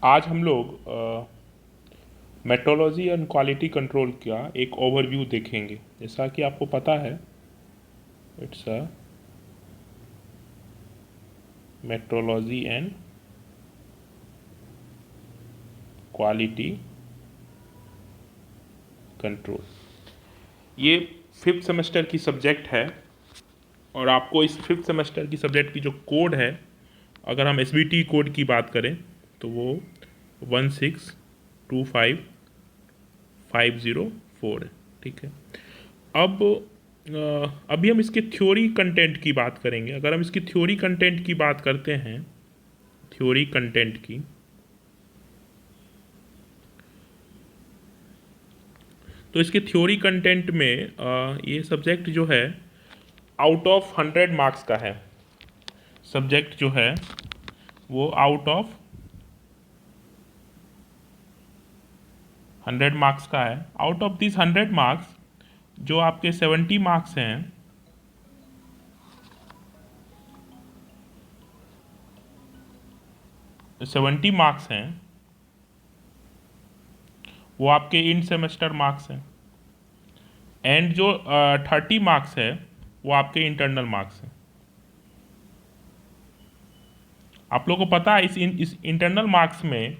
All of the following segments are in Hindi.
आज हम लोग मेट्रोलॉजी एंड क्वालिटी कंट्रोल का एक ओवरव्यू देखेंगे। जैसा कि आपको पता है, it's a metrology and quality control, ये फिफ्थ सेमेस्टर की सब्जेक्ट है। और आपको इस फिफ्थ सेमेस्टर की सब्जेक्ट की जो कोड है, अगर हम SBT कोड की बात करें तो वो 1625504 है। ठीक है। अब अभी हम इसके थ्योरी कंटेंट की बात करेंगे। अगर हम इसकी थ्योरी कंटेंट की बात करते हैं, थ्योरी कंटेंट की, तो इसके थ्योरी कंटेंट में ये सब्जेक्ट जो है आउट ऑफ 100 मार्क्स का है। सब्जेक्ट जो है वो आउट ऑफ 100 मार्क्स का है। आउट ऑफ दिस 100 मार्क्स जो आपके 70 मार्क्स हैं, 70 मार्क्स हैं, वो आपके इन सेमेस्टर मार्क्स हैं। एंड जो 30 मार्क्स है वो आपके इंटरनल मार्क्स हैं। आप लोगों को पता है इस इंटरनल मार्क्स में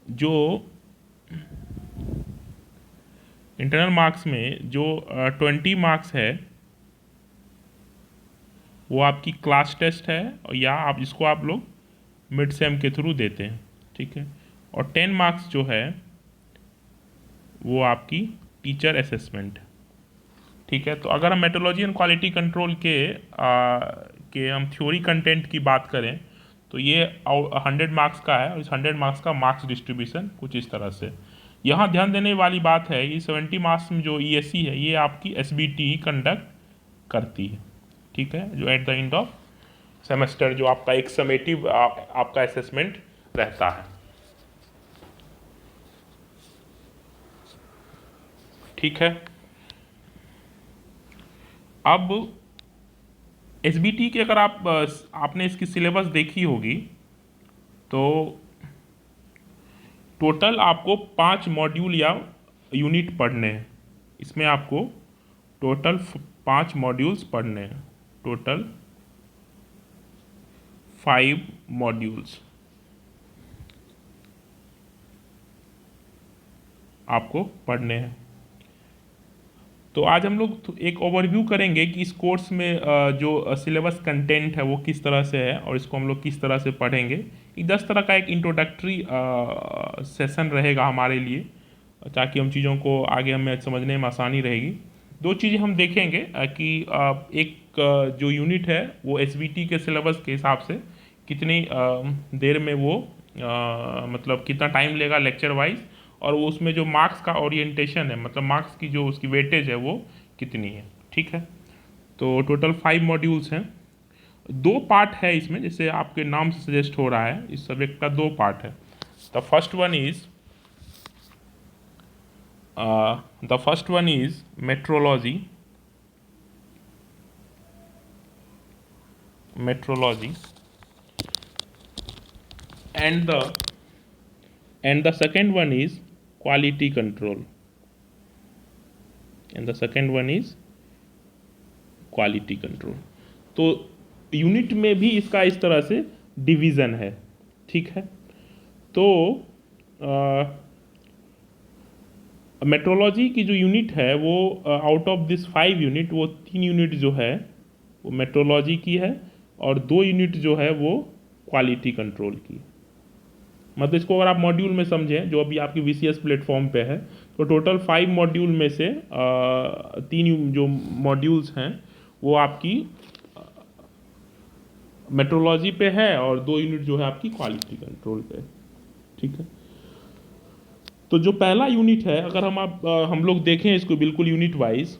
जो इंटरनल मार्क्स में जो 20 मार्क्स है वो आपकी क्लास टेस्ट है, या आप इसको आप लोग मिड सेम के थ्रू देते हैं। ठीक है। और 10 मार्क्स जो है वो आपकी टीचर असेसमेंट। ठीक है। तो अगर हम मेट्रोलॉजी एंड क्वालिटी कंट्रोल के हम थ्योरी कंटेंट की बात करें तो ये 100 मार्क्स का है, और इस 100 मार्क्स का मार्क्स डिस्ट्रीब्यूशन कुछ इस तरह से। यहाँ ध्यान देने वाली बात है, ये 70 मार्क्स में जो ESE है ये आपकी SBT कंडक्ट करती है। ठीक है। जो eight the end of semester जो आपका एक समेटिव आपका असेसमेंट रहता है। ठीक है। अब SBT की अगर आपने इसकी सिलेबस देखी होगी तो टोटल आपको 5 मॉड्यूल या यूनिट पढ़ने हैं। इसमें आपको टोटल 5 मॉड्यूल्स पढ़ने हैं। टोटल 5 मॉड्यूल्स आपको पढ़ने हैं। तो आज हम लोग एक ओवरव्यू करेंगे कि इस कोर्स में जो सिलेबस कंटेंट है वो किस तरह से है और इसको हम लोग किस तरह से पढ़ेंगे। एक 10 तरह का एक इंट्रोडक्टरी सेशन रहेगा हमारे लिए, ताकि हम चीज़ों को आगे हमें समझने में आसानी रहेगी। दो चीज़ें हम देखेंगे कि एक जो यूनिट है वो SBT के सिलेबस के हिसाब से कितनी देर में वो मतलब कितना टाइम लेगा लेक्चर वाइज, और वो उसमें जो मार्क्स का ओरिएंटेशन है, मतलब मार्क्स की जो उसकी वेटेज है वो कितनी है। ठीक है। तो टोटल 5 मॉड्यूल्स हैं। 2 पार्ट है इसमें, जैसे आपके नाम से सजेस्ट हो रहा है, इस सब्जेक्ट का 2 पार्ट है। The first one is metrology and the second one is quality control, तो यूनिट में भी इसका इस तरह से डिवीज़न है। ठीक है। तो मेट्रोलॉजी की जो यूनिट है वो आउट ऑफ दिस 5 यूनिट, वो 3 यूनिट जो है वो मेट्रोलॉजी की है, और 2 यूनिट जो है वो क्वालिटी कंट्रोल की। मतलब इसको अगर आप मॉड्यूल में समझें, जो अभी आपकी VCS प्लेटफॉर्म पे है, तो टोटल 5 मॉड्यूल में से 3 जो मॉड्यूल्स हैं वो आपकी मेट्रोलॉजी पे है, और 2 यूनिट जो है आपकी क्वालिटी कंट्रोल पे है। ठीक है। तो जो पहला यूनिट है, अगर हम लोग देखें इसको बिल्कुल यूनिट वाइज,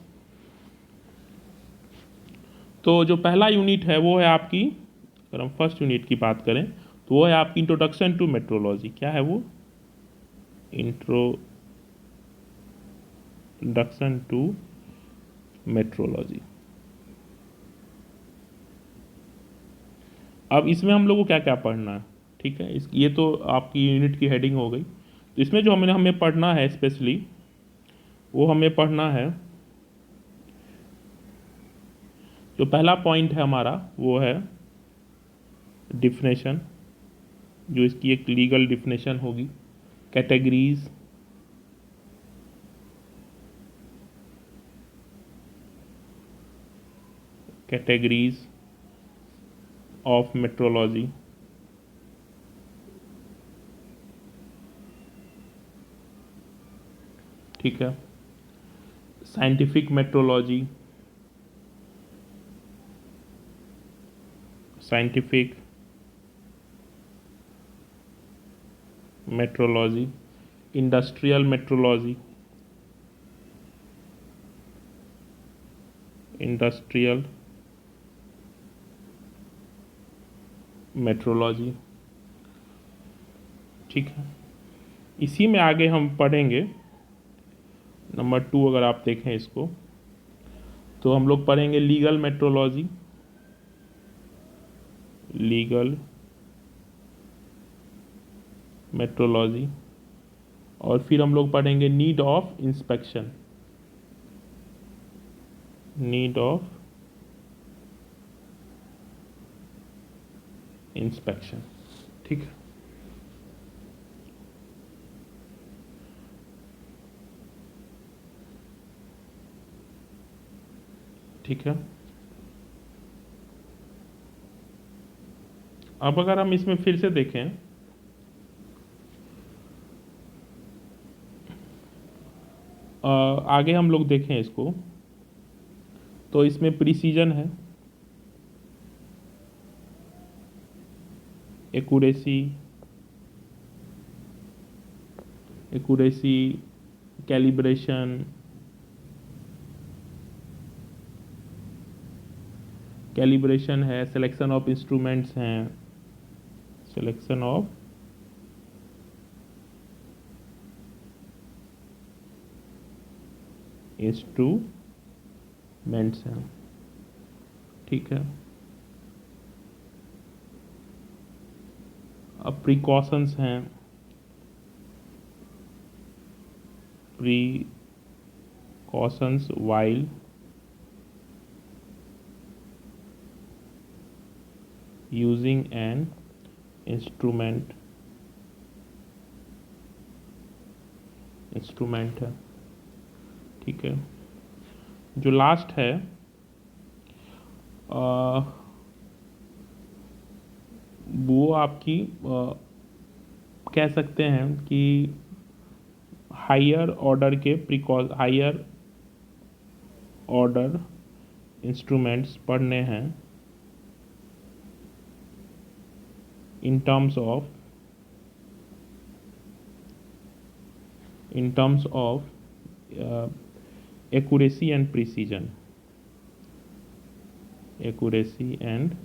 तो जो पहला यूनिट है वो है आपकी, अगर हम फर्स्ट यूनिट की बात करें तो वो है आपकी इंट्रोडक्शन टू मेट्रोलॉजी। क्या है वो? Introduction to metrology. अब इसमें हम लोग को क्या क्या पढ़ना है? ठीक है। ये तो आपकी यूनिट की हेडिंग हो गई। तो इसमें जो हमें पढ़ना है स्पेशली, वो हमें पढ़ना है, जो पहला पॉइंट है हमारा वो है डिफिनेशन, जो इसकी एक लीगल डिफिनेशन होगी। कैटेगरीज, कैटेगरीज ऑफ मेट्रोलॉजी, ठीक है। Scientific metrology, scientific metrology, industrial metrology, industrial metrology, ठीक है। इसी में आगे हम पढ़ेंगे नंबर 2, अगर आप देखें इसको, तो हम लोग पढ़ेंगे लीगल मेट्रोलॉजी, लीगल मेट्रोलॉजी, और फिर हम लोग पढ़ेंगे need of inspection, need of inspection, ठीक है। ठीक है। अब अगर हम इसमें फिर से देखें, आगे हम लोग देखें इसको, तो इसमें प्रिसीजन है, एक्यूरेसी, एक्यूरेसी, कैलिब्रेशन, कैलिब्रेशन है, सिलेक्शन ऑफ इंस्ट्रूमेंट्स हैं, सिलेक्शन ऑफ इंस्ट्रूमेंट्स हैं, ठीक है। अब प्रिकॉशंस हैं, precautions while using an instrument, instrument है, ठीक है। जो लास्ट है वो आपकी कह सकते हैं कि हायर ऑर्डर के हायर ऑर्डर इंस्ट्रूमेंट्स पढ़ने हैं in terms of accuracy and precision, accuracy and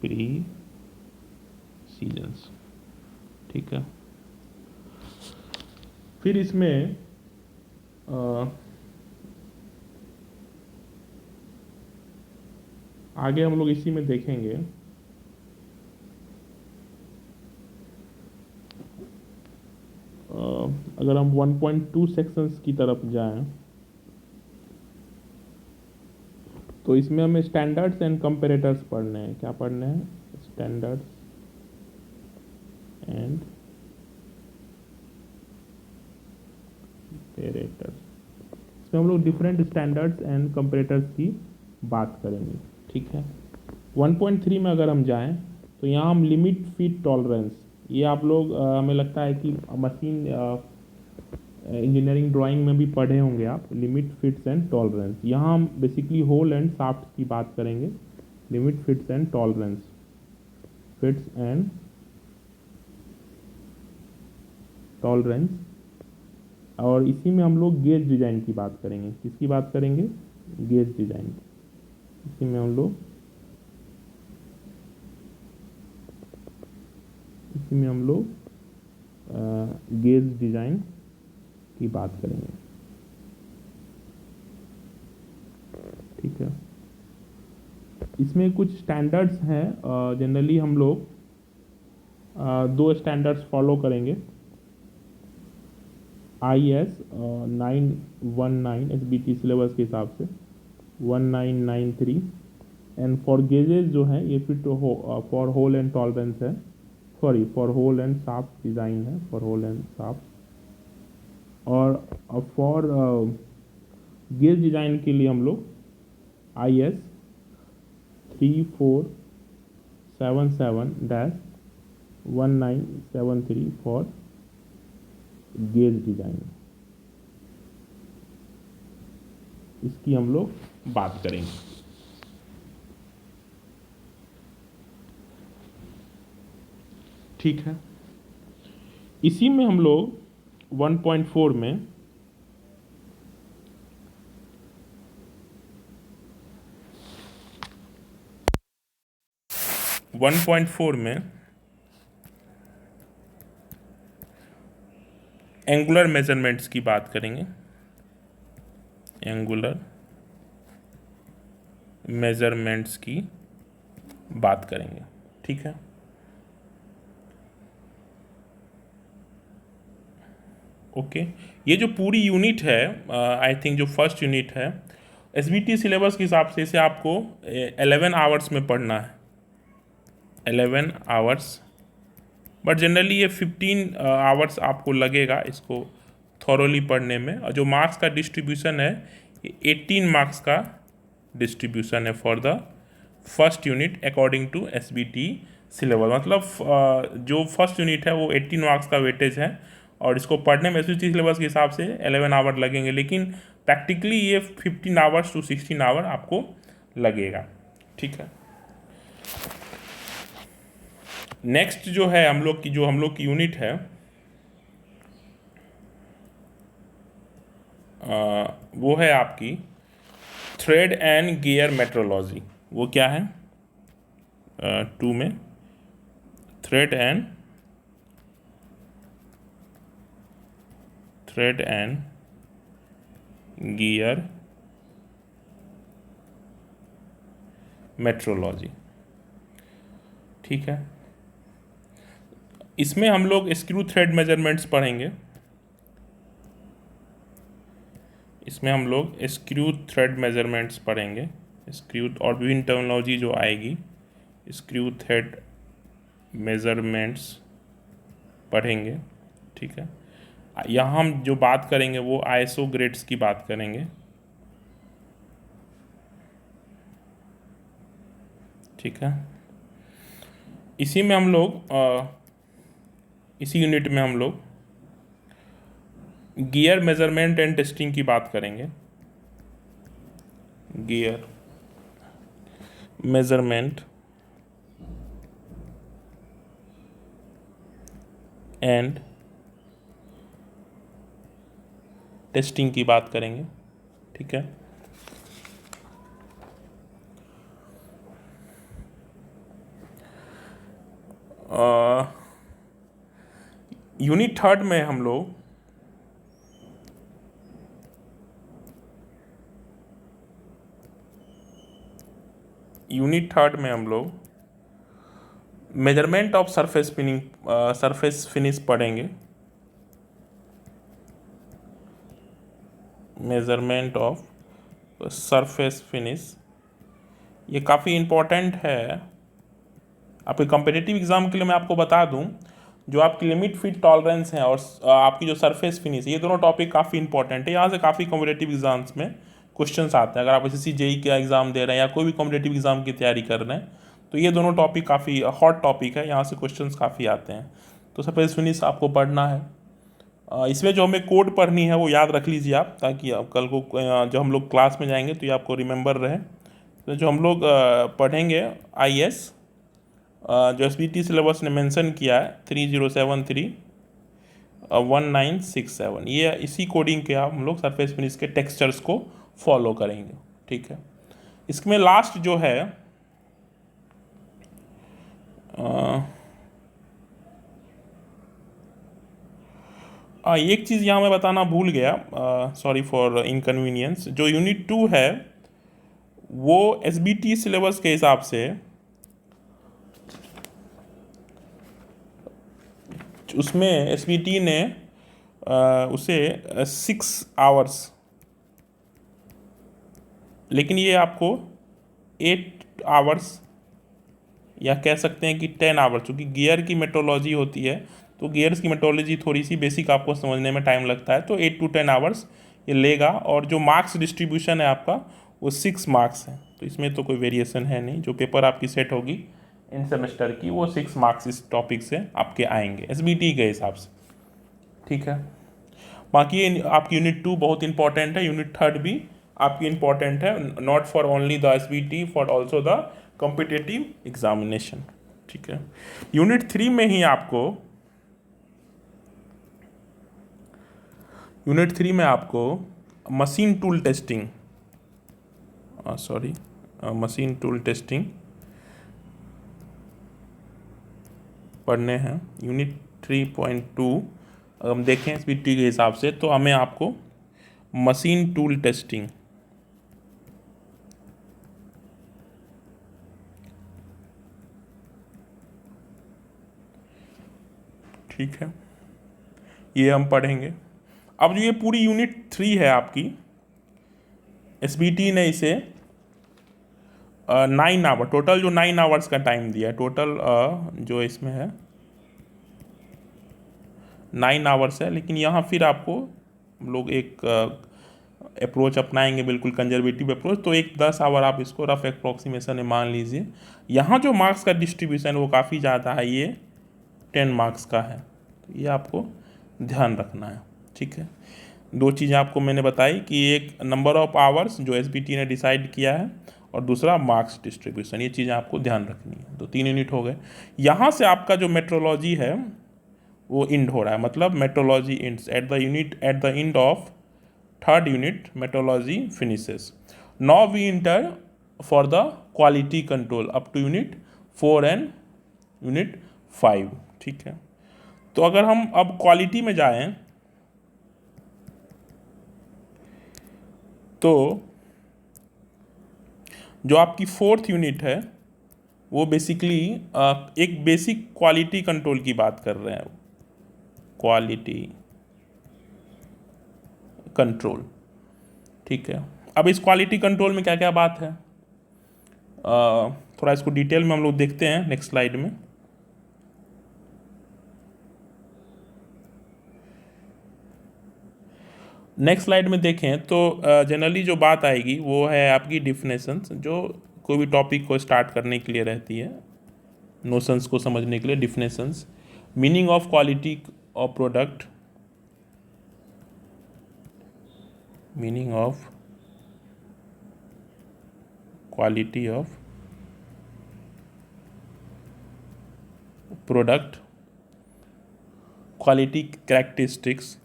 precision, ठीक है। फिर इसमें आगे हम लोग इसी में देखेंगे अगर हम 1.2 सेक्शंस की तरफ जाएं, तो इसमें हमें स्टैंडर्ड्स एंड कंपैरेटर्स पढ़ने हैं। क्या पढ़ने हैं? Standards and comparators. इसमें हम लोग डिफरेंट स्टैंडर्ड्स एंड कंपैरेटर्स की बात करेंगे, ठीक है। 1.3 में अगर हम जाएं, तो यहाँ हम लिमिट फिट टॉलरेंस, ये आप लोग हमें लगता है कि मशीन इंजीनियरिंग ड्राइंग में भी पढ़े होंगे आप, लिमिट फिट्स एंड टॉलरेंस। यहाँ हम बेसिकली होल एंड शाफ्ट की बात करेंगे, limit fits and tolerance, fits and tolerance. और इसी में हम लोग गेज डिजाइन की बात करेंगे। किसकी बात करेंगे? Gauge design. इसी में हम लोग गेज डिजाइन की बात करेंगे, ठीक है। इसमें कुछ स्टैंडर्ड्स हैं जनरली हम लोग दो स्टैंडर्ड्स फॉलो करेंगे। IS 919 SBT सिलेबस के हिसाब से 1993, एंड फॉर गेजेस जो है ये fit for hole and tolerance है, sorry for hole and shaft design है, फॉर होल एंड शाफ्ट। और फॉर गेज डिज़ाइन के लिए हम लोग IS 3477-1973 फॉर गेज डिज़ाइन, इसकी हम लोग बात करेंगे। ठीक है, इसी में हम लोग 1.4 में एंगुलर मेजरमेंट्स की बात करेंगे। एंगुलर मेजरमेंट्स की बात करेंगे। ठीक है, ओके। ये जो पूरी यूनिट है, आई थिंक जो फर्स्ट यूनिट है SBT सिलेबस के हिसाब से इसे आपको 11 आवर्स में पढ़ना है, 11 आवर्स, बट जनरली ये 15 आवर्स आपको लगेगा इसको थॉरोली पढ़ने में। और जो मार्क्स का डिस्ट्रीब्यूशन है ये 18 मार्क्स का डिस्ट्रीब्यूशन है for the first unit according to SBT syllabus. मतलब जो फर्स्ट यूनिट है वो 18 मार्क्स का वेटेज है, और इसको पढ़ने में SBT सिलेबस के हिसाब से 11 आवर लगेंगे, लेकिन प्रैक्टिकली ये 15 आवर्स टू 16 आवर आपको लगेगा। ठीक है, नेक्स्ट जो है हम लोग की यूनिट है वो है आपकी थ्रेड एंड गियर मेट्रोलॉजी। वो क्या है 2 में थ्रेड एंड गियर मेट्रोलॉजी। ठीक है, इसमें हम लोग स्क्रू थ्रेड मेजरमेंट्स पढ़ेंगे। स्क्रू और विभिन्न टर्मिनोलॉजी जो आएगी, स्क्रू थ्रेड मेजरमेंट्स पढ़ेंगे। ठीक है, यहाँ हम जो बात करेंगे वो ISO ग्रेड्स की बात करेंगे। ठीक है, इसी यूनिट में हम लोग गियर मेजरमेंट एंड टेस्टिंग की बात करेंगे। गियर मेजरमेंट एंड टेस्टिंग की बात करेंगे। ठीक है, यूनिट थर्ड में हम लोग मेजरमेंट ऑफ सरफेस फिनिश पढ़ेंगे। मेजरमेंट ऑफ सरफेस फिनिश ये काफ़ी इम्पोर्टेंट है आपके कॉम्पिटिटिव एग्ज़ाम के लिए। मैं आपको बता दूं, जो आपकी लिमिट फिट टॉलरेंस है और आपकी जो सरफेस फिनिश है, ये दोनों टॉपिक काफ़ी इंपॉर्टेंट है। यहाँ से काफ़ी कॉम्पिटिटिव एग्जाम्स में क्वेश्चंस आते हैं। अगर आप SSC JEE का एग्ज़ाम दे रहे हैं या कोई भी कॉम्पिटिटिव एग्ज़ाम की तैयारी कर रहे हैं, तो ये दोनों टॉपिक काफ़ी हॉट टॉपिक है, यहाँ से क्वेश्चंस काफ़ी आते हैं। तो सरफेस फिनिश आपको पढ़ना है। इसमें जो हमें कोड पढ़नी है वो याद रख लीजिए आप, ताकि आप कल को जब हम लोग क्लास में जाएंगे तो ये आपको रिमेंबर रहे। तो जो हम लोग पढ़ेंगे IS जो SBT सिलेबस ने मेंशन किया है 3073 1967, ये इसी कोडिंग के हम लोग सरफेस फिनिश के टेक्सचर्स को फॉलो करेंगे। ठीक है, इसमें लास्ट जो है एक चीज़ यहाँ मैं बताना भूल गया, सॉरी फॉर इनकन्वीनियंस। जो यूनिट 2 है वो SBT सिलेबस के हिसाब से उसमें एसबीटी ने उसे 6 आवर्स, लेकिन ये आपको 8 आवर्स या कह सकते हैं कि 10 आवर्स, क्योंकि गियर की मेट्रोलॉजी होती है तो गियर्स की मेट्रोलॉजी थोड़ी सी बेसिक आपको समझने में टाइम लगता है, तो 8 to 10 आवर्स ये लेगा। और जो मार्क्स डिस्ट्रीब्यूशन है आपका वो 6 मार्क्स है, तो इसमें तो कोई वेरिएशन है नहीं। जो पेपर आपकी सेट होगी इन सेमेस्टर की वो 6 मार्क्स इस टॉपिक से आपके आएंगे एसबीटी के हिसाब से, ठीक है। बाकी आपकी यूनिट 2 बहुत इंपॉर्टेंट है, यूनिट 3 भी आपकी इंपॉर्टेंट है, not for only the SBT, for also the competitive examination, ठीक है। यूनिट 3 में ही आपको machine tool testing machine tool testing पढ़ने हैं। यूनिट 3.2 हम देखें एसबीटी के हिसाब से तो हमें आपको मशीन टूल टेस्टिंग, ठीक है, ये हम पढ़ेंगे। अब जो ये पूरी यूनिट 3 है आपकी, एसबीटी ने इसे 9 आवर, टोटल जो 9 आवर्स का टाइम दिया है, टोटल जो इसमें है 9 आवर्स है। लेकिन यहाँ फिर आपको हम लोग एक अप्रोच अपनाएंगे, बिल्कुल कंजर्वेटिव अप्रोच, तो एक 10 आवर आप इसको रफ अप्रोक्सीमेशन में मान लीजिए। यहाँ जो मार्क्स का डिस्ट्रीब्यूशन वो काफ़ी ज़्यादा है, ये 10 मार्क्स का है, तो ये आपको ध्यान रखना है, ठीक है। 2 चीज़ें आपको मैंने बताई कि एक नंबर ऑफ आवर्स जो एसबीटी ने डिसाइड किया है और दूसरा मार्क्स डिस्ट्रीब्यूशन, ये चीज़ें आपको ध्यान रखनी है। तो 3 यूनिट हो गए। यहाँ से आपका जो मेट्रोलॉजी है वो इंड हो रहा है, मतलब metrology ends at the end of 3rd unit metrology finishes. Now we enter for the quality control up to unit 4 and unit 5, ठीक है। तो अगर हम अब क्वालिटी में जाएं तो जो आपकी 4th यूनिट है वो बेसिकली एक बेसिक क्वालिटी कंट्रोल की बात कर रहे हैं, क्वालिटी कंट्रोल, ठीक है। अब इस क्वालिटी कंट्रोल में क्या क्या बात है, थोड़ा इसको डिटेल में हम लोग देखते हैं नेक्स्ट स्लाइड में। नेक्स्ट स्लाइड में देखें तो जनरली जो बात आएगी वो है आपकी डिफिनेशंस, जो कोई भी टॉपिक को स्टार्ट करने के लिए रहती है, नोशंस को समझने के लिए definitions. Meaning of quality of product, meaning of quality of product, quality characteristics,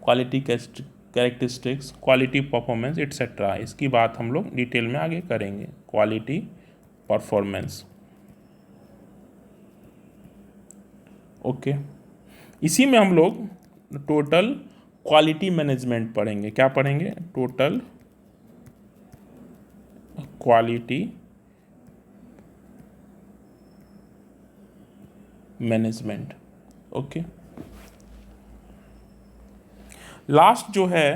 quality characteristics, quality performance etcetera, इसकी बात हम लोग डिटेल में आगे करेंगे। Quality performance, okay. इसी में हम लोग टोटल क्वालिटी मैनेजमेंट पढ़ेंगे। क्या पढ़ेंगे? Total quality management, okay. Last जो है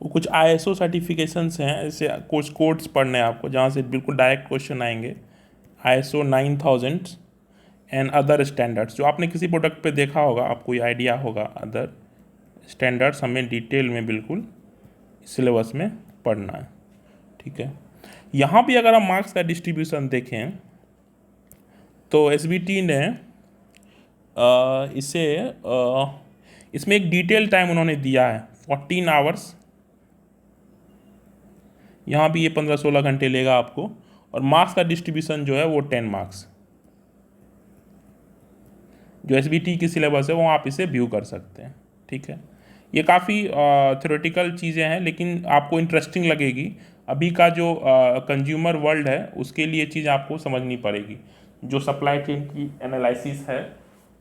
वो कुछ आईएसओ सर्टिफिकेशंस हैं, ऐसे कुछ कोड्स पढ़ने हैं आपको जहाँ से बिल्कुल डायरेक्ट क्वेश्चन आएंगे। आईएसओ 9000 एंड अदर स्टैंडर्ड्स, जो आपने किसी प्रोडक्ट पे देखा होगा, आपको ये आइडिया होगा। अदर स्टैंडर्ड्स हमें डिटेल में बिल्कुल सिलेबस में पढ़ना है, ठीक है। यहाँ भी अगर हम मार्क्स का डिस्ट्रीब्यूशन देखें तो एसबीटी ने इसमें एक डिटेल टाइम उन्होंने दिया है 14 आवर्स। यहाँ भी ये 15-16 घंटे लेगा आपको, और मार्क्स का डिस्ट्रीब्यूशन जो है वो 10 मार्क्स। जो एसबीटी की सिलेबस है वो आप इसे व्यू कर सकते हैं, ठीक है। ये काफ़ी थ्योरेटिकल चीज़ें हैं, लेकिन आपको इंटरेस्टिंग लगेगी। अभी का जो कंज्यूमर वर्ल्ड है उसके लिए चीज़ आपको समझनी पड़ेगी। जो सप्लाई चेन की एनालिसिस है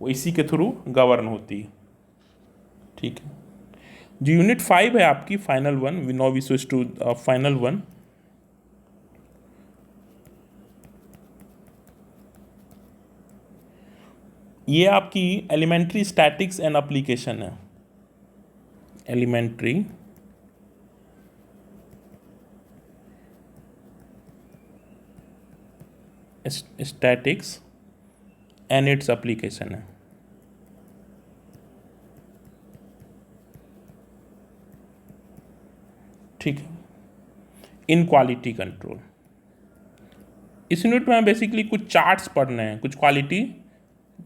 वो इसी के थ्रू गवर्न होती है, ठीक है। जो यूनिट 5 है आपकी final one, we know we switch to final one. ये आपकी एलिमेंट्री स्टैटिक्स एंड एप्लीकेशन है। Elementary statics and its application है। ठीक है। इन क्वालिटी कंट्रोल, इस यूनिट में बेसिकली कुछ चार्ट्स पढ़ने हैं, कुछ क्वालिटी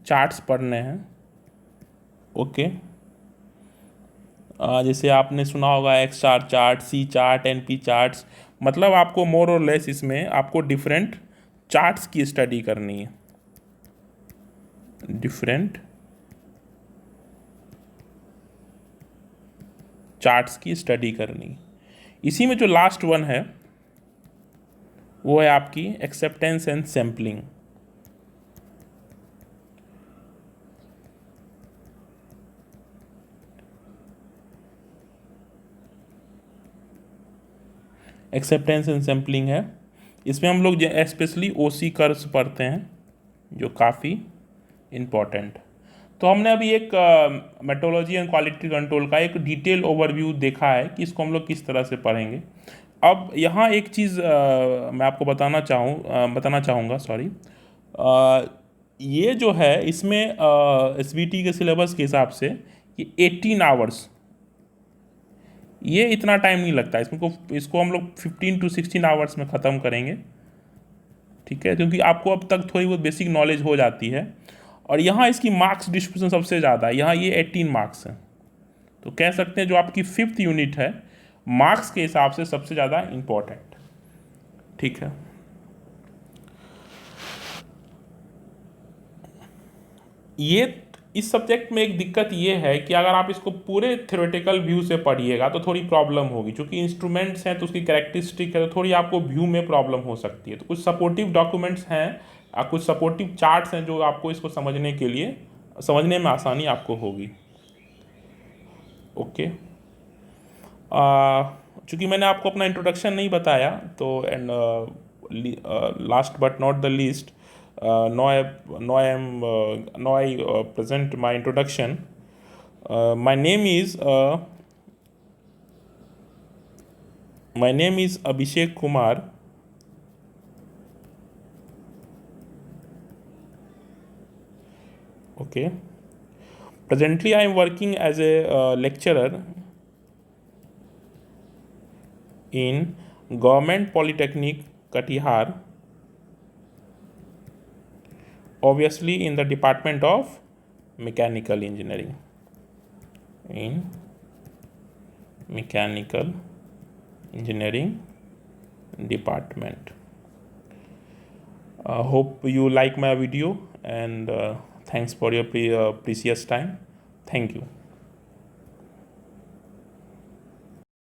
चार्ट्स पढ़ने हैं। ओके। जैसे आपने सुना होगा एक्स चार्ट चार्ट, सी चार्ट, एनपी चार्ट्स, मतलब आपको मोर और लेस इसमें आपको डिफरेंट चार्ट्स की स्टडी करनी है, डिफरेंट चार्ट्स की स्टडी करनी। इसी में जो लास्ट वन है वो है आपकी acceptance and sampling. Acceptance and sampling है, इसमें हम लोग स्पेशली ओसी कर्व्स पढ़ते हैं जो काफ़ी इम्पॉर्टेंट। तो हमने अभी एक मेट्रोलॉजी एंड क्वालिटी कंट्रोल का एक डिटेल ओवरव्यू देखा है कि इसको हम लोग किस तरह से पढ़ेंगे। अब यहाँ एक चीज़ मैं आपको बताना चाहूँगा, सॉरी। ये जो है इसमें एसवीटी के सिलेबस के हिसाब से ये 18 आवर्स, ये इतना टाइम नहीं लगता इसको हम लोग 15 to 16 आवर्स में ख़त्म करेंगे। ठीक है, क्योंकि आपको अब तक थोड़ी बहुत बेसिक नॉलेज हो जाती है। और यहाँ इसकी मार्क्स डिस्ट्रीब्यूशन सबसे ज़्यादा है, यहाँ ये 18 मार्क्स है। तो कह सकते हैं जो आपकी 5th यूनिट है मार्क्स के हिसाब से सबसे ज़्यादा इम्पोर्टेंट। ठीक है। ये इस सब्जेक्ट में एक दिक्कत ये है कि अगर आप इसको पूरे थ्योरेटिकल व्यू से पढ़िएगा तो थोड़ी प्रॉब्लम होगी, क्योंकि इंस्ट्रूमेंट्स हैं तो उसकी कैरेक्टरिस्टिक है, तो थोड़ी आपको व्यू में प्रॉब्लम हो सकती है। तो कुछ सपोर्टिव डॉक्यूमेंट्स हैं, कुछ सपोर्टिव चार्ट्स हैं जो आपको इसको समझने में आसानी आपको होगी। ओके। चूँकि मैंने आपको अपना इंट्रोडक्शन नहीं बताया तो and last but not the least, now I present my introduction. My name is Abhishek Kumar. Okay. Presently I am working as a lecturer in Government Polytechnic Katihar, obviously in the Department of Mechanical Engineering. In Mechanical Engineering Department. Hope you like my video, and thanks for your precious time. Thank you.